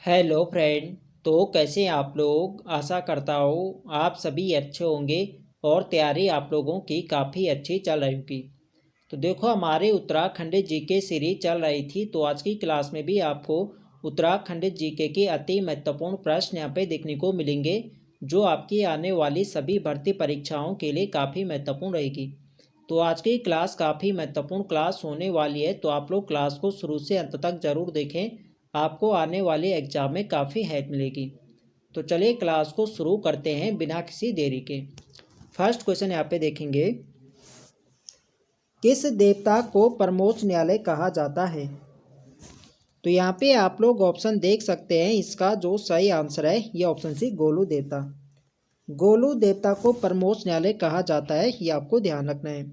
Hello friend. तो कैसे हैं आप लोग। आशा करता हूँ आप सभी अच्छे होंगे और तैयारी आप लोगों की काफ़ी अच्छी चल रही होगी। तो देखो हमारे उत्तराखंड जीके सीरीज चल रही थी, तो आज की क्लास में भी आपको उत्तराखंड जीके के अति महत्वपूर्ण प्रश्न यहाँ पे देखने को मिलेंगे, जो आपकी आने वाली सभी भर्ती परीक्षाओं के लिए काफ़ी महत्वपूर्ण रहेगी। तो आज की क्लास काफ़ी महत्वपूर्ण क्लास होने वाली है, तो आप लोग क्लास को शुरू से अंत तक ज़रूर देखें, आपको आने वाले एग्जाम में काफ़ी हेल्प मिलेगी। तो चलिए क्लास को शुरू करते हैं बिना किसी देरी के। फर्स्ट क्वेश्चन यहाँ पे देखेंगे, किस देवता को परमोच्च न्यायालय कहा जाता है। तो यहाँ पे आप लोग ऑप्शन देख सकते हैं, इसका जो सही आंसर है ये ऑप्शन सी गोलू देवता। गोलू देवता को परमोच्च न्यायालय कहा जाता है, ये आपको ध्यान रखना है।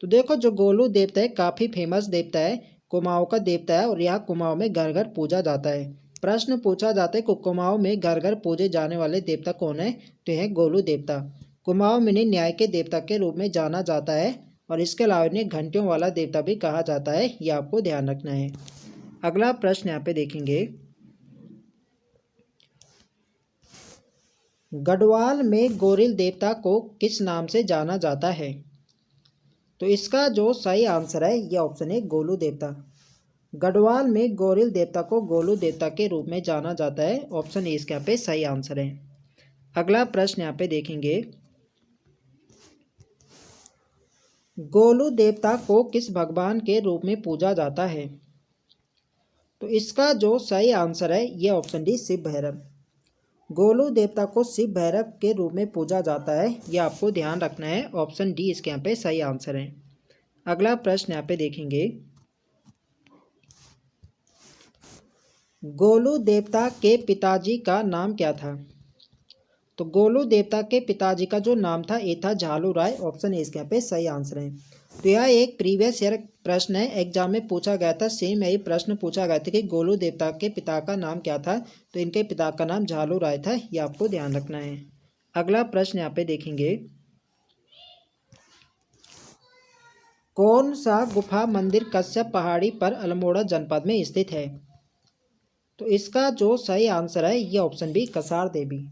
तो देखो जो गोलू देवता है काफ़ी फेमस देवता है, कुमाऊं का देवता है और यहाँ कुमाऊं में घर घर पूजा जाता है। प्रश्न पूछा जाता है कि कुमाऊं में घर घर पूजे जाने वाले देवता कौन है, तो यह गोलू देवता। कुमाऊं में इन्हें न्याय के देवता के रूप में जाना जाता है और इसके अलावा इन्हें घंटियों वाला देवता भी कहा जाता है, ये आपको ध्यान रखना है। अगला प्रश्न यहाँ पे देखेंगे, गढ़वाल में गोरिल देवता को किस नाम से जाना जाता है। तो इसका जो सही आंसर है यह ऑप्शन है गोलू देवता। गढ़वाल में गोरिल देवता को गोलू देवता के रूप में जाना जाता है, ऑप्शन ए इसके यहाँ पे सही आंसर है। अगला प्रश्न यहाँ पे देखेंगे, गोलू देवता को किस भगवान के रूप में पूजा जाता है। तो इसका जो सही आंसर है यह ऑप्शन डी शिव भैरव। गोलू देवता को शिव भैरव के रूप में पूजा जाता है, यह आपको ध्यान रखना है, ऑप्शन डी इसके यहाँ पे सही आंसर है। अगला प्रश्न यहाँ पे देखेंगे, गोलू देवता के पिताजी का नाम क्या था। तो गोलू देवता के पिताजी का जो नाम था ये था झालू राय, ऑप्शन ए इसके यहाँ पे सही आंसर है। तो यह एक प्रीवियस ईयर प्रश्न है, एग्जाम में पूछा गया था, सेम यही प्रश्न पूछा गया था कि गोलू देवता के पिता का नाम क्या था, तो इनके पिता का नाम झालू राय था, ये आपको ध्यान रखना है। अगला प्रश्न यहाँ पे देखेंगे, कौन सा गुफा मंदिर कश्यप पहाड़ी पर अल्मोड़ा जनपद में स्थित है। तो इसका जो सही आंसर है ये ऑप्शन बी कसार देवी।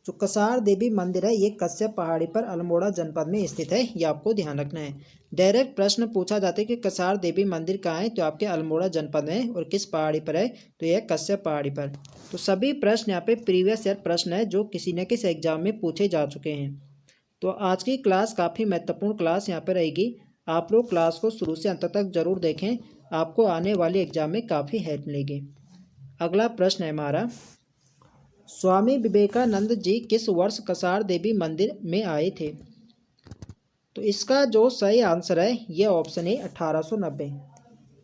जो कसार देवी मंदिर है ये कश्यप पहाड़ी पर अल्मोड़ा जनपद में स्थित है, ये आपको ध्यान रखना है। डायरेक्ट प्रश्न पूछा जाता है कि कसार देवी मंदिर कहाँ है, तो आपके अल्मोड़ा जनपद में और किस पहाड़ी पर है, तो यह कश्यप पहाड़ी पर। तो सभी प्रश्न यहाँ पे प्रीवियस ईयर प्रश्न है जो किसी न किसी एग्जाम में पूछे जा चुके हैं। तो आज की क्लास काफ़ी महत्वपूर्ण क्लास यहाँ पर रहेगी, आप लोग क्लास को शुरू से अंत तक जरूर देखें, आपको आने वाले एग्जाम में काफ़ी हेल्प मिलेगी। अगला प्रश्न है हमारा, स्वामी विवेकानंद जी किस वर्ष कसार देवी मंदिर में आए थे। तो इसका जो सही आंसर है यह ऑप्शन है 1890।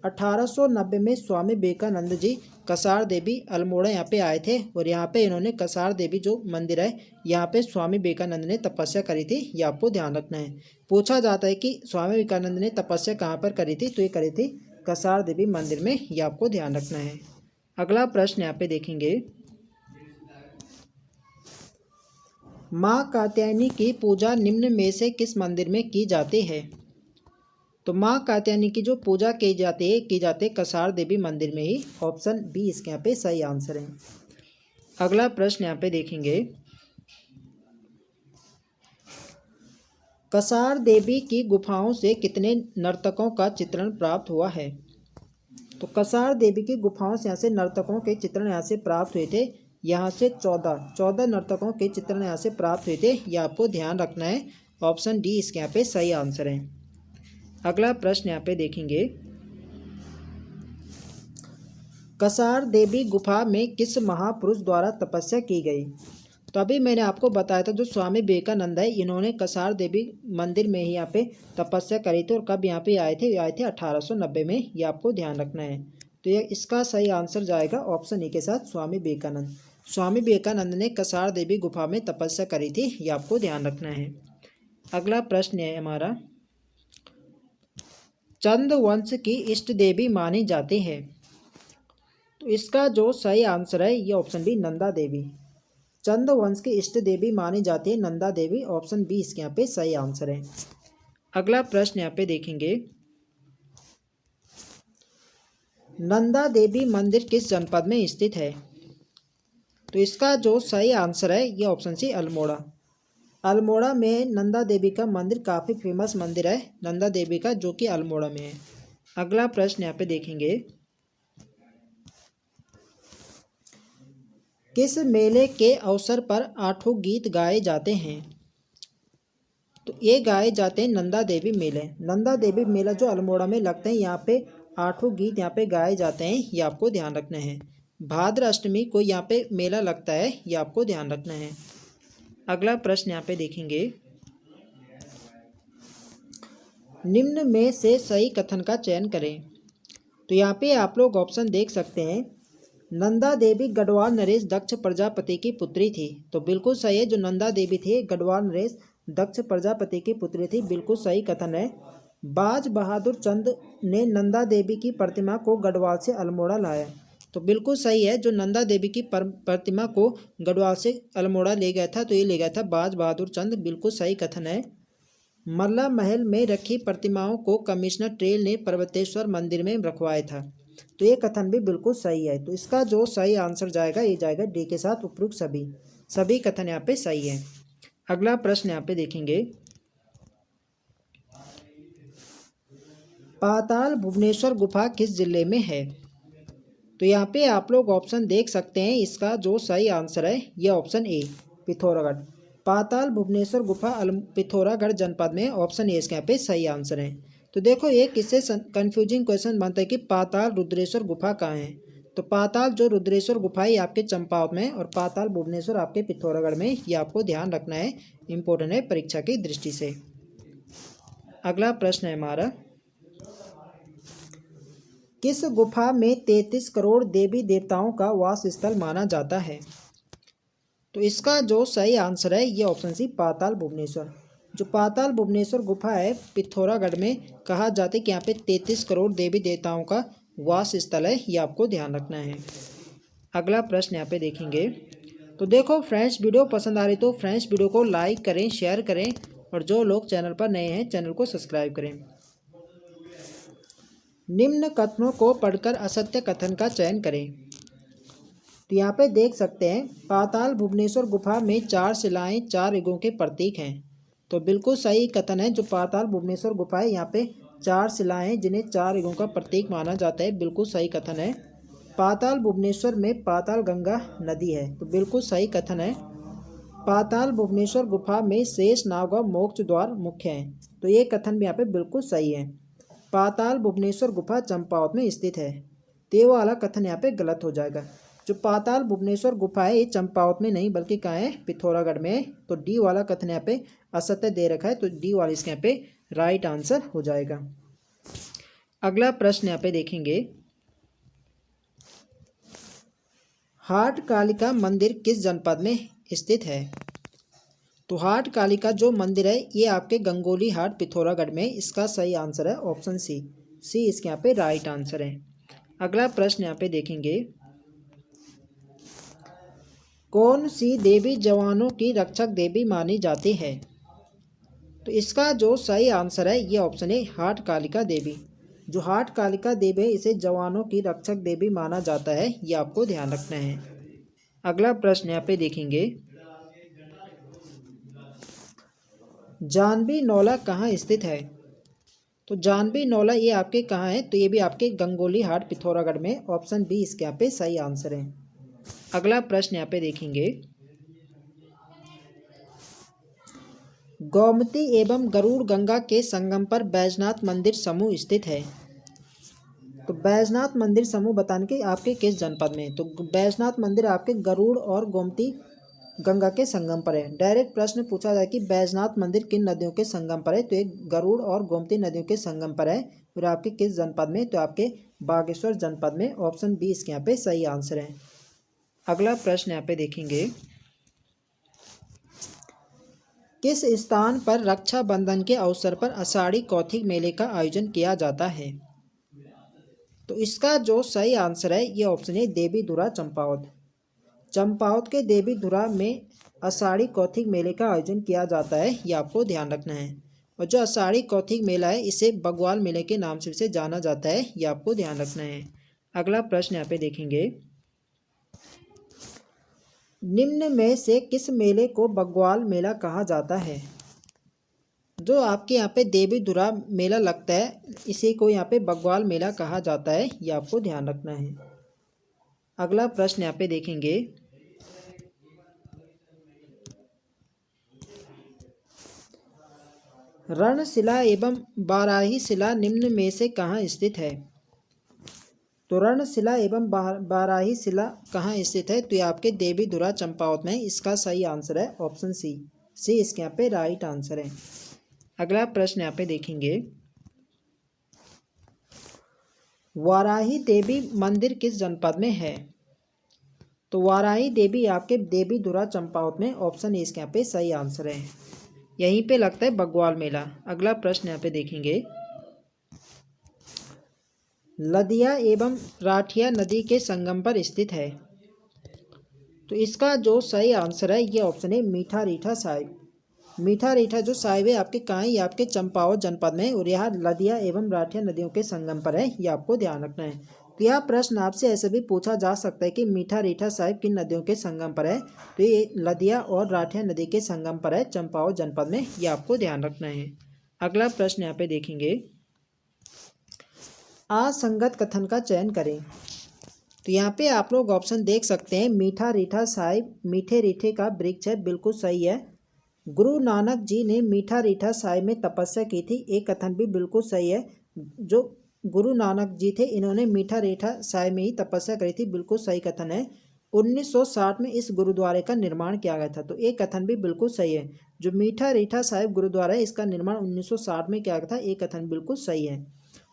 1890 में स्वामी विवेकानंद जी कसार देवी अल्मोड़ा यहाँ पे आए थे और यहाँ पे इन्होंने कसार देवी जो मंदिर है यहाँ पे स्वामी विवेकानंद ने तपस्या करी थी, ये आपको ध्यान रखना है। पूछा जाता है कि स्वामी विवेकानंद ने तपस्या कहाँ पर करी थी, तो ये करी थी कसार देवी मंदिर में, ये आपको ध्यान रखना है। अगला प्रश्न यहाँ पे देखेंगे, माँ कात्यायनी की पूजा निम्न में से किस मंदिर में की जाती है। तो माँ कात्यायनी की जो पूजा की जाती है कसार देवी मंदिर में ही, ऑप्शन बी इसके यहाँ पे सही आंसर है। अगला प्रश्न यहाँ पे देखेंगे, कसार देवी की गुफाओं से कितने नर्तकों का चित्रण प्राप्त हुआ है। तो कसार देवी की गुफाओं से यहाँ से नर्तकों के चित्रण यहाँ से प्राप्त हुए थे, यहाँ से 14 नर्तकों के चित्रण यहाँ से प्राप्त हुए थे, यह आपको ध्यान रखना है, ऑप्शन डी इसके यहाँ पे सही आंसर है। अगला प्रश्न यहाँ पे देखेंगे, कसार देवी गुफा में किस महापुरुष द्वारा तपस्या की गई। तो अभी मैंने आपको बताया था जो स्वामी विवेकानंद है इन्होंने कसार देवी मंदिर में ही यहाँ पे तपस्या करी थी और कब यहाँ पे आए थे 1890 में, ये आपको ध्यान रखना है। तो ये इसका सही आंसर जाएगा ऑप्शन ए के साथ स्वामी विवेकानंद। स्वामी विवेकानंद ने कसार देवी गुफा में तपस्या करी थी, ये आपको ध्यान रखना है। अगला प्रश्न है हमारा, चंद वंश की इष्ट देवी मानी जाती है। तो इसका जो सही आंसर है ये ऑप्शन बी नंदा देवी। चंद वंश की इष्ट देवी मानी जाती है नंदा देवी, ऑप्शन बी इसके यहाँ पे सही आंसर है। अगला प्रश्न यहाँ पे देखेंगे, नंदा देवी मंदिर किस जनपद में स्थित है। तो इसका जो सही आंसर है ये ऑप्शन सी अल्मोड़ा। अल्मोड़ा में नंदा देवी का मंदिर काफ़ी फेमस मंदिर है नंदा देवी का, जो कि अल्मोड़ा में है। अगला प्रश्न यहाँ पे देखेंगे, किस मेले के अवसर पर 8 गीत गाए जाते हैं? तो ये गाए जाते हैं नंदा देवी मेले। नंदा देवी मेला जो अल्मोड़ा में लगते हैं, यहाँ पे 8 गीत यहाँ पे गाए जाते हैं, ये आपको ध्यान रखना है। भाद्र अष्टमी को यहाँ पे मेला लगता है, ये आपको ध्यान रखना है। अगला प्रश्न यहाँ पे देखेंगे, निम्न में से सही कथन का चयन करें। तो यहाँ पे आप लोग ऑप्शन देख सकते हैं, नंदा देवी गढ़वाल नरेश दक्ष प्रजापति की पुत्री थी। तो बिल्कुल सही है, जो नंदा देवी थी गढ़वाल नरेश दक्ष प्रजापति की पुत्री थी, बिल्कुल सही कथन है। बाज बहादुर चंद ने नंदा देवी की प्रतिमा को गढ़वाल से अल्मोड़ा लाया। तो बिल्कुल सही है, जो नंदा देवी की प्रतिमा को गढ़वाल से अल्मोड़ा ले गया था, तो ये ले गया था बाज बहादुर चंद, बिल्कुल सही कथन है। मल्ला महल में रखी प्रतिमाओं को कमिश्नर ट्रेल ने पर्वतेश्वर मंदिर में रखवाया था। तो ये कथन भी बिल्कुल सही है। तो इसका जो सही आंसर जाएगा ये जाएगा डी के साथ, उपयुक्त सभी कथन यहाँ पे सही है। अगला प्रश्न यहाँ पे देखेंगे, पाताल भुवनेश्वर गुफा किस जिले में है? तो यहाँ पे आप लोग ऑप्शन देख सकते हैं, इसका जो सही आंसर है यह ऑप्शन ए पिथौरागढ़। पाताल भुवनेश्वर गुफा पिथौरागढ़ जनपद में, ऑप्शन ए इसके यहाँ पे सही आंसर है। तो देखो ये किससे कंफ्यूजिंग क्वेश्चन बनता है कि पाताल रुद्रेश्वर गुफा कहाँ है? तो पाताल जो रुद्रेश्वर गुफा है आपके चंपावत में, और पाताल भुवनेश्वर आपके पिथौरागढ़ में, ये आपको ध्यान रखना है, इम्पोर्टेंट है परीक्षा की दृष्टि से। अगला प्रश्न है हमारा, किस गुफा में 33 करोड़ देवी देवताओं का वास स्थल माना जाता है? तो इसका जो सही आंसर है ये ऑप्शन सी पाताल भुवनेश्वर। जो पाताल भुवनेश्वर गुफा है पिथौरागढ़ में, कहा जाता है कि यहाँ पे 33 करोड़ देवी देवताओं का वास स्थल है, ये आपको ध्यान रखना है। अगला प्रश्न यहाँ पे देखेंगे, तो देखो फ्रेंड्स वीडियो पसंद आ रही तो फ्रेंड्स वीडियो को लाइक करें, शेयर करें, और जो लोग चैनल पर नए हैं चैनल को सब्सक्राइब करें। निम्न कथनों को पढ़कर असत्य कथन का चयन करें। तो यहाँ पे देख सकते हैं, पाताल भुवनेश्वर गुफा में 4 शिलाएं 4 युगों के प्रतीक हैं। तो बिल्कुल सही कथन है, जो पाताल भुवनेश्वर गुफा है यहाँ पे 4 शिलाएं जिन्हें 4 युगों का प्रतीक माना जाता है, बिल्कुल सही कथन है। पाताल भुवनेश्वर में पाताल गंगा नदी है, तो बिल्कुल सही कथन है। पाताल भुवनेश्वर गुफा में शेष नाग व मोक्ष द्वार मुख्य हैं, तो ये कथन भी यहाँ पे बिल्कुल सही है। पाताल भुवनेश्वर गुफा चंपावत में स्थित है, तो ये वाला कथन यहाँ पे गलत हो जाएगा। जो पाताल भुवनेश्वर गुफा है ये चंपावत में नहीं बल्कि कहाँ है, पिथौरागढ़ में है। तो डी वाला कथन यहाँ पे असत्य दे रखा है, तो डी वाला इसके यहाँ पे राइट आंसर हो जाएगा। अगला प्रश्न यहाँ पे देखेंगे, हाट कालिका मंदिर किस जनपद में स्थित है? तो हाट कालिका जो मंदिर है ये आपके गंगोली हाट पिथौरागढ़ में, इसका सही आंसर है ऑप्शन सी इसके यहाँ पे राइट आंसर है। अगला प्रश्न यहाँ पे देखेंगे, कौन सी देवी जवानों की रक्षक देवी मानी जाती है? तो इसका जो सही आंसर है ये ऑप्शन है हाट कालिका देवी। जो हाट कालिका देवी है इसे जवानों की रक्षक देवी माना जाता है, ये आपको ध्यान रखना है। अगला प्रश्न यहाँ पे देखेंगे, जानवी नौला कहाँ स्थित है? तो जानवी नौला ये आपके कहाँ है? तो ये भी आपके गंगोली हाट पिथौरागढ़ में, ऑप्शन बी इसके यहाँ पे सही आंसर है। अगला प्रश्न यहाँ पे देखेंगे, गोमती एवं गरुड़ गंगा के संगम पर बैजनाथ मंदिर समूह स्थित है। तो बैजनाथ मंदिर समूह बताने के आपके किस जनपद में? तो बैजनाथ मंदिर आपके गरुड़ और गोमती गंगा के संगम पर है। डायरेक्ट प्रश्न पूछा जाए कि बैजनाथ मंदिर किन नदियों के संगम पर है, तो एक गरुड़ और गोमती नदियों के संगम पर है। फिर आपके किस जनपद में? तो आपके बागेश्वर जनपद में, ऑप्शन बी इसके यहाँ पे सही आंसर है। अगला प्रश्न यहाँ पे देखेंगे, किस स्थान पर रक्षाबंधन के अवसर पर आषाढ़ी कौथिग मेले का आयोजन किया जाता है? तो इसका जो सही आंसर है ये ऑप्शन है देवीधुरा चंपावत। चंपावत के देवीधुरा में आषाढ़ी कौथिग मेले का आयोजन किया जाता है, ये आपको ध्यान रखना है। और जो आषाढ़ी कौथिग मेला है इसे बग्वाल मेले के नाम से जाना जाता है, ये आपको ध्यान रखना है। अगला प्रश्न यहाँ पे देखेंगे, निम्न में से किस मेले को बग्वाल मेला कहा जाता है? जो आपके यहाँ पे देवी धुरा मेला लगता है, इसी को यहाँ पे बग्वाल मेला कहा जाता है, ये आपको ध्यान रखना है। अगला प्रश्न यहाँ पे देखेंगे, रणशिला एवं बाराही शिला निम्न में से कहाँ स्थित है? तो रणशिला एवं बाराही शिला कहाँ स्थित है? तो ये आपके देवी धुरा चंपावत में। इसका सही आंसर है ऑप्शन सी इसके यहाँ पे राइट आंसर है। अगला प्रश्न यहाँ पे देखेंगे, वाराही देवी मंदिर किस जनपद में है? तो वाराही देवी आपके देवी धुरा चंपावत में, ऑप्शन ए इसके यहाँ पे सही आंसर है। यहीं पे लगता है बग्वाल मेला। अगला प्रश्न यहाँ पे देखेंगे, लदिया एवं राठिया नदी के संगम पर स्थित है। तो इसका जो सही आंसर है ये ऑप्शन है मीठा रीठा साहिब। मीठा रीठा जो साहिब है आपके कहाँ है? ये आपके चंपावत जनपद में, और यह लदिया एवं राठिया नदियों के संगम पर है, ये आपको ध्यान रखना है। तो यह प्रश्न आपसे ऐसे भी पूछा जा सकता है कि मीठा रीठा साहिब किन नदियों के संगम पर है? तो ये लदिया और राठिया नदी के संगम पर है, चंपावत जनपद में, ये आपको ध्यान रखना है। अगला प्रश्न यहाँ पे देखेंगे, असंगत कथन का चयन करें। तो यहाँ पे आप लोग ऑप्शन देख सकते हैं, मीठा रीठा साहिब मीठे रीठे का वृक्ष है, बिल्कुल सही है। गुरु नानक जी ने मीठा रीठा साहिब में तपस्या की थी, एक कथन भी बिल्कुल सही है। जो गुरु नानक जी थे इन्होंने मीठा रीठा साहिब में ही तपस्या करी थी, बिल्कुल सही कथन है। 1960 में इस गुरुद्वारे का निर्माण किया गया था, तो एक कथन भी बिल्कुल सही है। जो मीठा रीठा साहिब गुरुद्वारा है इसका निर्माण 1960 में किया गया था, एक कथन बिल्कुल सही है।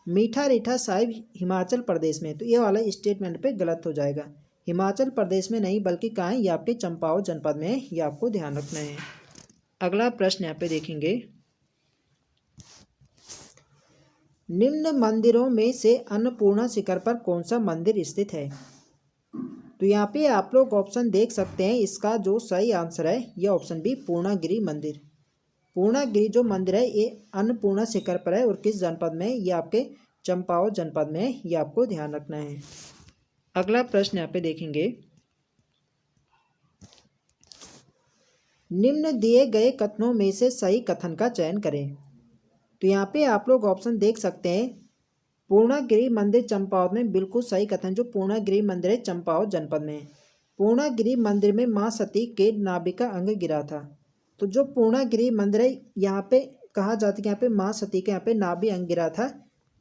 मीठा रीठा साहिब हिमाचल प्रदेश में, तो ये वाला स्टेटमेंट पे गलत हो जाएगा। हिमाचल प्रदेश में नहीं बल्कि कहाँ है? ये आपके चंपावत जनपद में है, ये आपको ध्यान रखना है। अगला प्रश्न यहाँ पे देखेंगे, निम्न मंदिरों में से अन्नपूर्णा शिखर पर कौन सा मंदिर स्थित है? तो यहाँ पे आप लोग ऑप्शन देख सकते हैं, इसका जो सही आंसर है ये ऑप्शन बी पूर्णागिरि मंदिर। पूर्णागिरि जो मंदिर है ये अन्नपूर्णा शिखर पर है, और किस जनपद में? ये आपके चंपावत जनपद में है, ये आपको ध्यान रखना है। अगला प्रश्न यहाँ पे देखेंगे, निम्न दिए गए कथनों में से सही कथन का चयन करें। तो यहाँ पे आप लोग ऑप्शन देख सकते हैं, पूर्णागिरि मंदिर चंपावत में, बिल्कुल सही कथन। जो पूर्णागिरि मंदिर है चंपावत जनपद में। पूर्णागिरि मंदिर में माँ सती के नाभि का अंग गिरा था। तो जो पूर्णागिरि मंदिर है यहाँ पे कहा जाता है कि यहाँ पे माँ सती के यहाँ पे नाभि अंग गिरा था,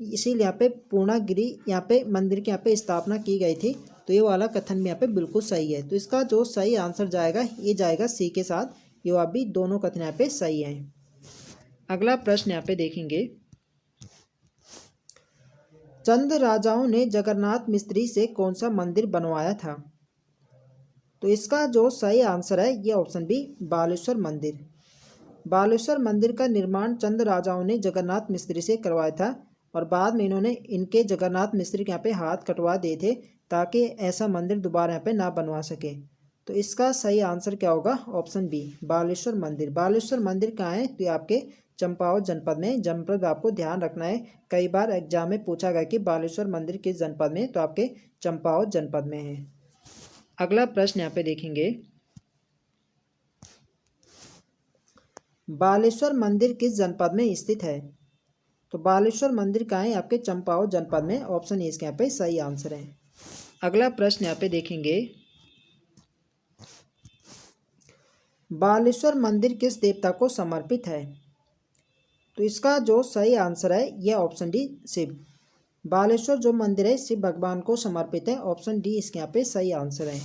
इसीलिए यहाँ पे पूर्णागिरि यहाँ पे मंदिर की यहाँ पे स्थापना की गई थी। तो ये वाला कथन भी यहाँ पे बिल्कुल सही है। तो इसका जो सही आंसर जाएगा ये जाएगा सी के साथ, ये अभी दोनों कथन यहाँ पे सही हैं। अगला प्रश्न यहाँ पे देखेंगे, चंद राजाओं ने जगन्नाथ मिस्त्री से कौन सा मंदिर बनवाया था? तो इसका जो सही आंसर है ये ऑप्शन बी बालेश्वर मंदिर। बालेश्वर मंदिर का निर्माण चंद राजाओं ने जगन्नाथ मिस्त्री से करवाया था, और बाद में इन्होंने इनके जगन्नाथ मिस्त्री के यहाँ पे हाथ कटवा दिए थे ताकि ऐसा मंदिर दोबारा यहाँ पे ना बनवा सके। तो इसका सही आंसर क्या होगा? ऑप्शन बी बालेश्वर मंदिर। बालेश्वर मंदिर कहाँ है? तो ये आपके चंपावत जनपद में। जनपद आपको ध्यान रखना है, कई बार एग्जाम में पूछा गया कि बालेश्वर मंदिर किस जनपद में, तो आपके चंपावत जनपद में है। अगला प्रश्न यहाँ पे देखेंगे, बालेश्वर मंदिर किस जनपद में स्थित है? तो बालेश्वर मंदिर कहाँ है? आपके चंपावत जनपद में, ऑप्शन ए इसके यहाँ पे सही आंसर है। अगला प्रश्न यहाँ पे देखेंगे, बालेश्वर मंदिर किस देवता को समर्पित है? तो इसका जो सही आंसर है यह ऑप्शन डी शिव। बालेश्वर जो मंदिर है शिव भगवान को समर्पित है, ऑप्शन डी इसके यहाँ पे सही आंसर है।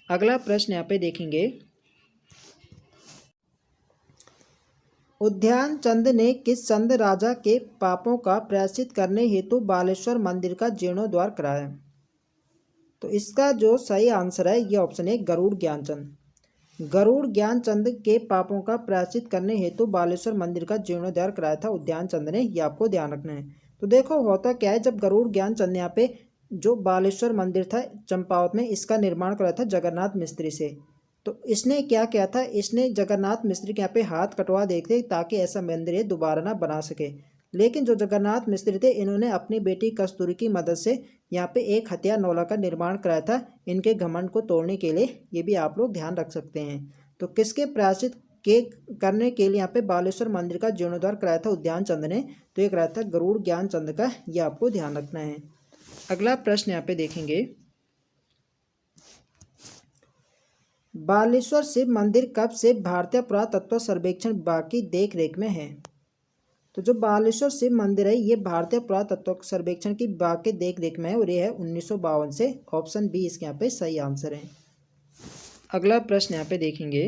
अगला प्रश्न यहाँ पे देखेंगे, उद्यान चंद ने किस चंद राजा के पापों का प्रायश्चित करने हेतु बालेश्वर मंदिर का जीर्णोद्धार कराया? तो इसका जो सही आंसर है यह ऑप्शन है गरुड़ ज्ञानचंद। गरुड़ ज्ञानचंद के पापों का प्रायश्चित करने हेतु बालेश्वर मंदिर का जीर्णोद्धार कराया था उद्यान चंद ने, ये आपको ध्यान रखना है। तो देखो होता क्या है, जब गरुड़ ज्ञानचंद ने यहाँ पे जो बालेश्वर मंदिर था चंपावत में, इसका निर्माण कराया था जगन्नाथ मिस्त्री से। तो इसने क्या किया था, इसने जगन्नाथ मिस्त्री के यहाँ पे हाथ कटवा दिए थे ताकि ऐसा मंदिर ये दोबारा ना बना सके। लेकिन जो जगन्नाथ मिस्त्री थे इन्होंने अपनी बेटी कस्तूरी की मदद से यहाँ पे एक हथियार नौला का निर्माण कराया था इनके घमंड को तोड़ने के लिए। ये भी आप लोग ध्यान रख सकते हैं। तो किसके प्रायश्चित के करने के लिए यहाँ पे बालेश्वर मंदिर का जीर्णोद्धार कराया था उद्यान चंद ने? तो ये कराया था गरुड़ ज्ञान चंद का। ये आपको ध्यान रखना है। अगला प्रश्न यहाँ पे देखेंगे, बालेश्वर शिव मंदिर कब से भारतीय पुरातत्व सर्वेक्षण विभाग की देख रेख में है? तो जो बालेश्वर शिव मंदिर है ये भारतीय पुरातत्व सर्वेक्षण की विभाग के देख रेख में है और ये है 1952 से। ऑप्शन बी इसके यहाँ पे सही आंसर है। अगला प्रश्न यहाँ पे देखेंगे,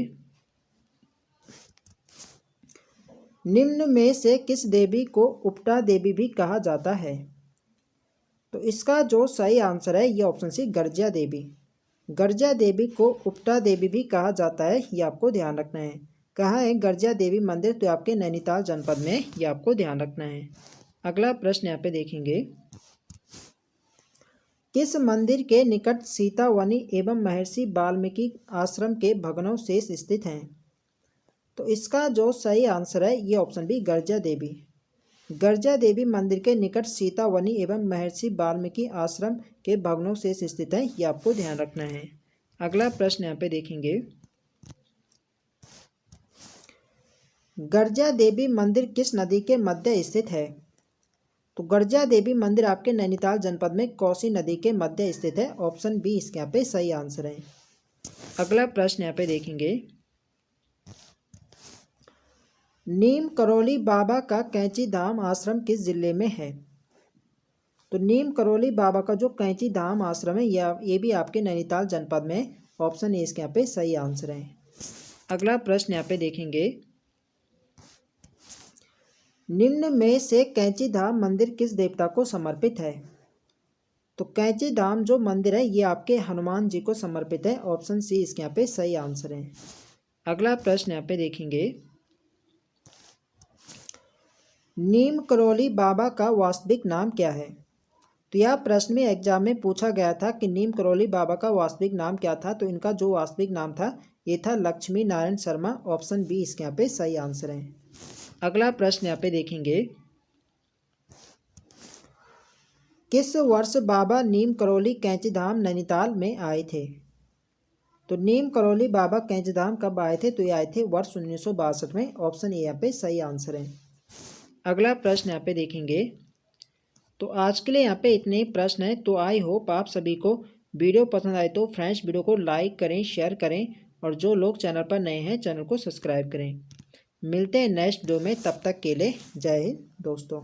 निम्न में से किस देवी को उपटा देवी भी कहा जाता है? तो इसका जो सही आंसर है ये ऑप्शन सी गर्जिया देवी। गर्जिया देवी को उपटा देवी भी कहा जाता है, ये आपको ध्यान रखना है। कहाँ है गर्जिया देवी मंदिर? तो आपके नैनीताल जनपद में, ये आपको ध्यान रखना है। अगला प्रश्न यहाँ पे देखेंगे, किस मंदिर के निकट सीतावनी एवं महर्षि वाल्मीकि आश्रम के भग्नावशेष स्थित हैं? तो इसका जो सही आंसर है ये ऑप्शन बी गर्जिया देवी। गर्जिया देवी मंदिर के निकट सीतावनी एवं महर्षि वाल्मीकि आश्रम के भग्नावशेष स्थित हैं, ये आपको ध्यान रखना है। अगला प्रश्न यहाँ पे देखेंगे, गर्जिया देवी मंदिर किस नदी के मध्य स्थित है? तो गर्जिया देवी मंदिर आपके नैनीताल जनपद में कोसी नदी के मध्य स्थित है। ऑप्शन बी इसके यहाँ पे सही आंसर है। अगला प्रश्न यहाँ पे देखेंगे, नीम करौली बाबा का कैंची धाम आश्रम किस जिले में है? तो नीम करौली बाबा का जो कैंची धाम आश्रम है ये भी आपके नैनीताल जनपद में। ऑप्शन ए इसके यहाँ पे सही आंसर है। अगला प्रश्न यहाँ पे देखेंगे, निम्न में से कैंची धाम मंदिर किस देवता को समर्पित है? तो कैंची धाम जो मंदिर है ये आपके हनुमान जी को समर्पित है। ऑप्शन सी इसके यहाँ पे सही आंसर है। अगला प्रश्न यहाँ पे देखेंगे, नीम करौली बाबा का वास्तविक नाम क्या है? तो यह प्रश्न में एग्जाम में पूछा गया था कि नीम करौली बाबा का वास्तविक नाम क्या था? तो इनका जो वास्तविक नाम था ये था लक्ष्मी नारायण शर्मा। ऑप्शन बी इसके यहाँ पे सही आंसर है। अगला प्रश्न यहाँ पे देखेंगे, किस वर्ष बाबा नीम करौली कैंची धाम नैनीताल में आए थे? तो नीम करौली बाबा कैंची धाम कब आए थे? तो ये आए थे वर्ष 1962 में। ऑप्शन ए यहाँ पे सही आंसर है। अगला प्रश्न यहाँ पे देखेंगे, तो आज के लिए यहाँ पे इतने ही प्रश्न हैं। तो आई होप आप सभी को वीडियो पसंद आए तो फ्रेंड्स वीडियो को लाइक करें, शेयर करें और जो लोग चैनल पर नए हैं चैनल को सब्सक्राइब करें। मिलते हैं नेक्स्ट वीडियो में, तब तक के लिए जय हिंद दोस्तों।